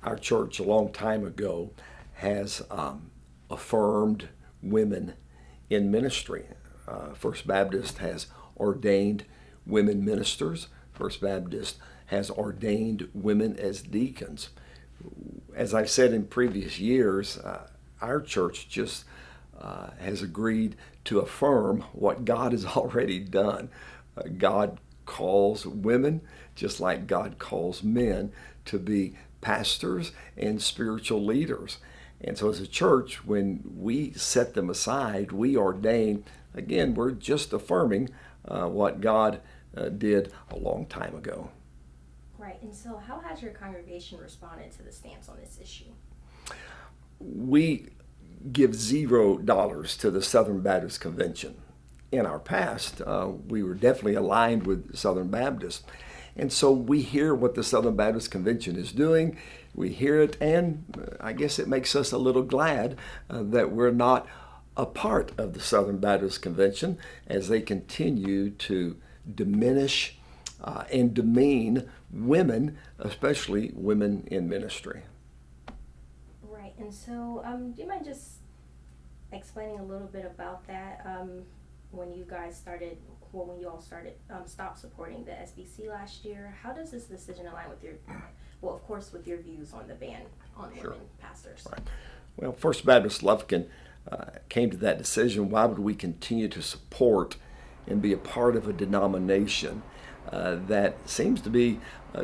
Our church a long time ago has affirmed women in ministry. First Baptist has ordained women ministers. First Baptist has ordained women as deacons. As I've said in previous years, our church just has agreed to affirm what God has already done. God calls women, just like God calls men, to be pastors and spiritual leaders. And so as a church, when we set them aside, we ordain, again, we're just affirming what God did a long time ago. Right. And so how has your congregation responded to the stance on this issue? We give $0 to the Southern Baptist Convention. In our past, we were definitely aligned with Southern Baptist. And so we hear what the Southern Baptist Convention is doing. We hear it, and I guess it makes us a little glad that we're not a part of the Southern Baptist Convention as they continue to diminish and demean women, especially women in ministry. Right. And so do you mind just explaining a little bit about that? When you guys started, well, when you all stopped supporting the SBC last year, how does this decision align with your, well, of course, with your views on the ban on women pastors? Right. Well, First Baptist Lufkin came to that decision. Why would we continue to support and be a part of a denomination that seems to be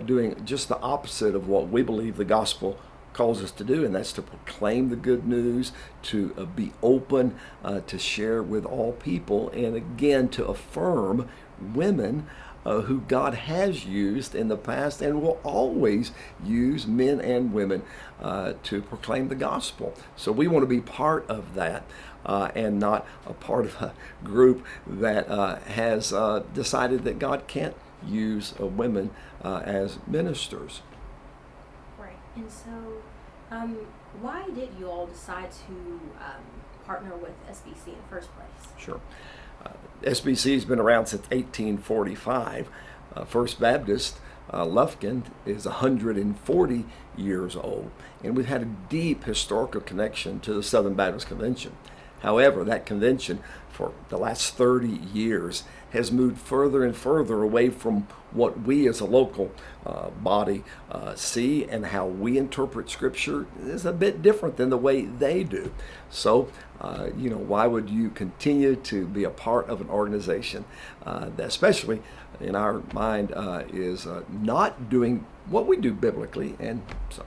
doing just the opposite of what we believe the gospel calls us to do, and that's to proclaim the good news, to be open, to share with all people, and again to affirm women who God has used in the past and will always use, men and women, to proclaim the gospel. So we want to be part of that and not a part of a group that has decided that God can't use women as ministers. And so, why did you all decide to partner with SBC in the first place? Sure. SBC has been around since 1845. First Baptist Lufkin is 140 years old, and we've had a deep historical connection to the Southern Baptist Convention. However, that convention for the last 30 years has moved further and further away from what we as a local body see, and how we interpret Scripture is a bit different than the way they do. So, why would you continue to be a part of an organization that, especially in our mind, is not doing what we do biblically? And so,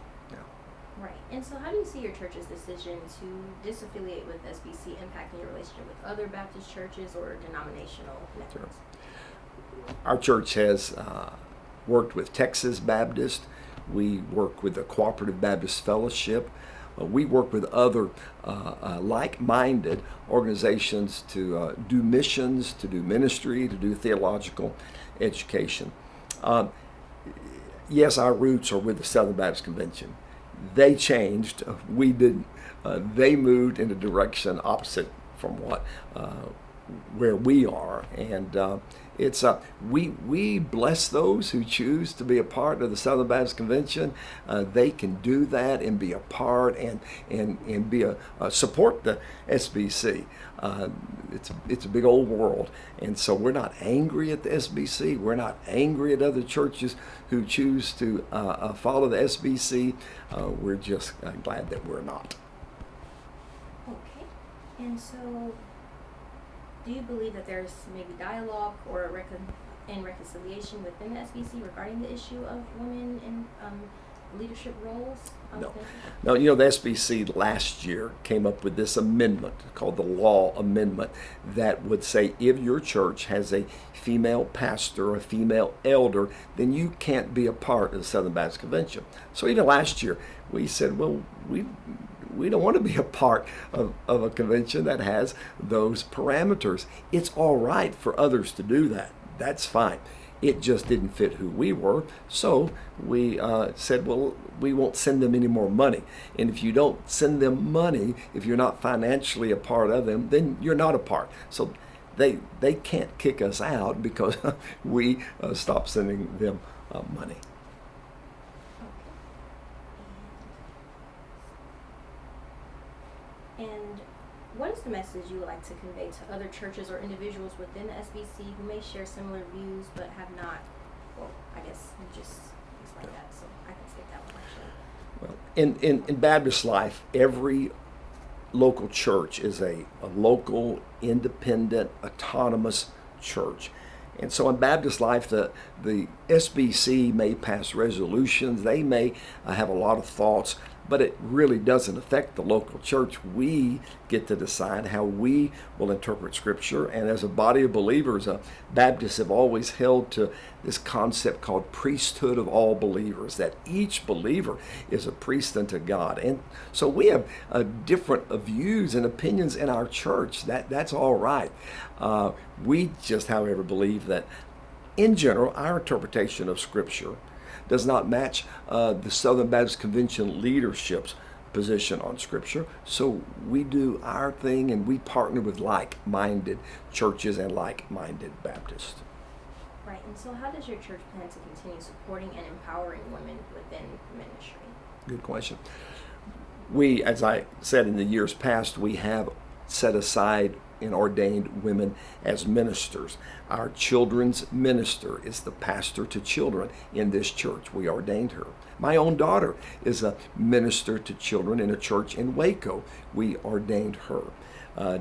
Right. And so how do you see your church's decision to disaffiliate with SBC impacting your relationship with other Baptist churches or denominational networks? Our church has worked with Texas Baptist. We work with the Cooperative Baptist Fellowship. We work with other like-minded organizations to do missions, to do ministry, to do theological education. Yes, our roots are with the Southern Baptist Convention. They changed. We didn't. They moved in a direction opposite from what where we are, and it's we bless those who choose to be a part of the Southern Baptist Convention. They can do that and be a part and be a support the SBC. It's a big old world, and so we're not angry at the SBC. We're not angry at other churches who choose to follow the SBC. We're just glad that we're not. Okay, and so do you believe that there's maybe dialogue or reconciliation within the SBC regarding the issue of women in leadership roles? No, the SBC last year came up with this amendment called the Law Amendment that would say if your church has a female pastor, a female elder, then you can't be a part of the Southern Baptist Convention. So even last year, we said, well, we don't want to be a part of a convention that has those parameters. It's all right for others to do that. That's fine. It just didn't fit who we were. So we said, well, we won't send them any more money. And if you don't send them money, if you're not financially a part of them, then you're not a part. So they can't kick us out because we stopped sending them money. And what is the message you would like to convey to other churches or individuals within the SBC who may share similar views but have not, well, I guess you just explained that, so I can skip that one actually. Well, in Baptist life, every local church is a local, independent, autonomous church. And so in Baptist life, the SBC may pass resolutions, they may have a lot of thoughts, but it really doesn't affect the local church. We get to decide how we will interpret Scripture. And as a body of believers, Baptists have always held to this concept called priesthood of all believers, that each believer is a priest unto God. And so we have different views and opinions in our church. That's all right. We just, however, believe that in general, our interpretation of Scripture does not match the Southern Baptist Convention leadership's position on Scripture. So we do our thing and we partner with like-minded churches and like-minded Baptists. Right, and so how does your church plan to continue supporting and empowering women within ministry? Good question. We, as I said in the years past, we have set aside and ordained women as ministers. Our children's minister is the pastor to children in this church. We ordained her. My own daughter is a minister to children in a church in Waco. We ordained her.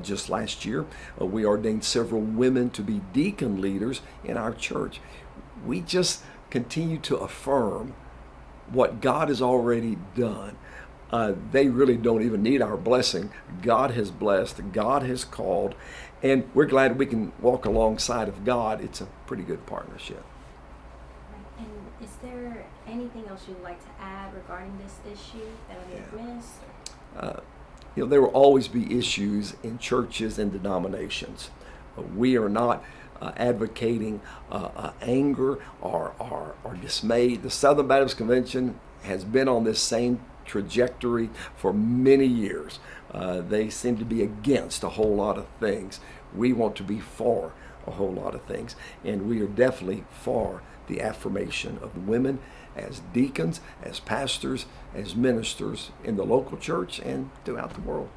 Just last year, we ordained several women to be deacon leaders in our church. We just continue to affirm what God has already done. They really don't even need our blessing. God has blessed, God has called, and we're glad we can walk alongside of God. It's a pretty good partnership. Right. And is there anything else you'd like to add regarding this issue that I may have missed? There will always be issues in churches and denominations. We are not advocating anger or dismay. The Southern Baptist Convention has been on this same trajectory for many years. They seem to be against a whole lot of things. We want to be for a whole lot of things, and we are definitely for the affirmation of women as deacons, as pastors, as ministers in the local church and throughout the world.